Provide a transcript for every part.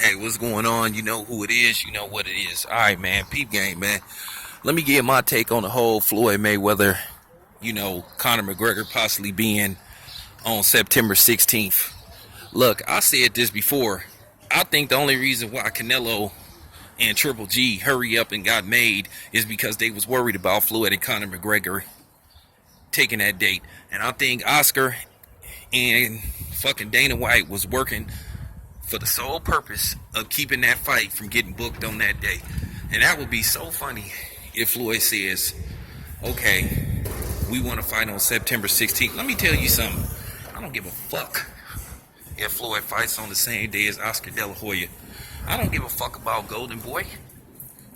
Hey, what's going on? You know who it is. You know what it is. All right, man. Peep game, man. Let me give my take on the whole Floyd Mayweather, Conor McGregor possibly being on September 16th. Look, I said this before. I think the only reason why Canelo and Triple G hurry up and got made is because they was worried about Floyd and Conor McGregor taking that date. And I think Oscar and fucking Dana White was working for the sole purpose of keeping that fight from getting booked on that day. And that would be so funny if Floyd says, okay, we want to fight on September 16th. Let me tell you something. I don't give a fuck if Floyd fights on the same day as Oscar De La Hoya. I don't give a fuck about Golden Boy.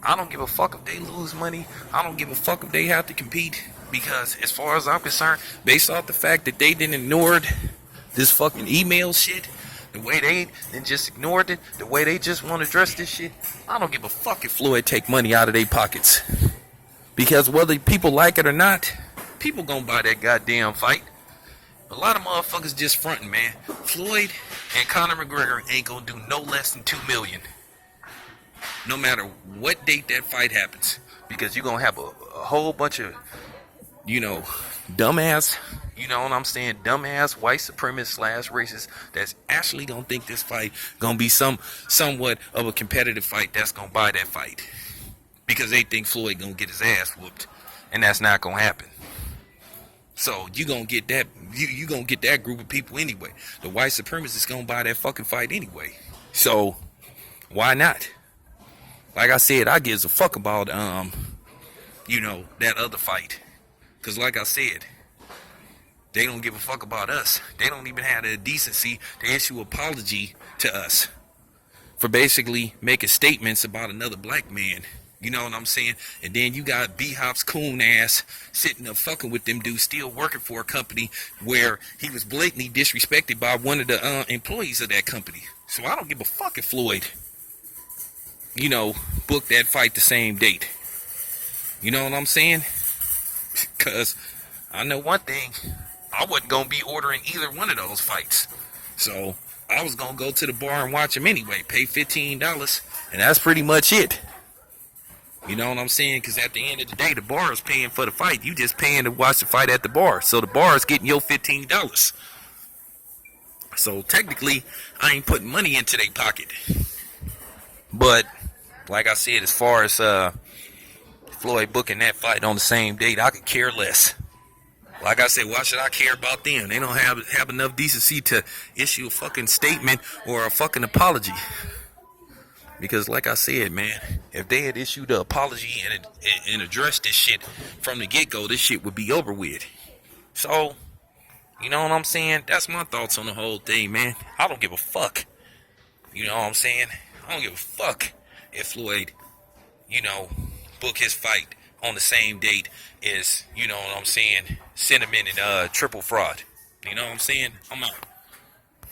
I don't give a fuck if they lose money. I don't give a fuck if they have to compete. Because as far as I'm concerned, based off the fact that they didn't ignored this fucking email shit, the way they then just ignored it, the way they just want to address this shit, I don't give a fuck if Floyd take money out of their pockets. Because whether people like it or not, people gonna buy that goddamn fight. A lot of motherfuckers just fronting, man. Floyd and Conor McGregor ain't gonna do no less than $2 million. No matter what date that fight happens. Because you're gonna have a whole bunch of, dumbass, dumbass white supremacists / racists that's actually gonna think this fight gonna be somewhat of a competitive fight that's gonna buy that fight. Because they think Floyd gonna get his ass whooped. And that's not gonna happen. So you gonna get that you gonna get that group of people anyway. The white supremacists gonna buy that fucking fight anyway. So why not? Like I said, I gives a fuck about that other fight. Cause like I said, they don't give a fuck about us. They don't even have the decency to issue an apology to us for basically making statements about another black man. You know what I'm saying? And then you got B-Hop's coon ass sitting up fucking with them dudes still working for a company where he was blatantly disrespected by one of the employees of that company. So I don't give a fuck if Floyd, booked that fight the same date. You know what I'm saying? Because I know one thing. I wasn't going to be ordering either one of those fights. So I was going to go to the bar and watch them anyway. Pay $15. And that's pretty much it. You know what I'm saying? Because at the end of the day, the bar is paying for the fight. You just paying to watch the fight at the bar. So the bar is getting your $15. So technically, I ain't putting money into their pocket. But, like I said, as far as Floyd booking that fight on the same date, I could care less. Like I said, why should I care about them? They don't have enough decency to issue a fucking statement or a fucking apology. Because like I said, man, if they had issued an apology and addressed this shit from the get-go, this shit would be over with. So, you know what I'm saying? That's my thoughts on the whole thing, man. I don't give a fuck. You know what I'm saying? I don't give a fuck if Floyd, book his fight on the same date as, Cinnamon and Triple Fraud. You know what I'm saying? I'm out.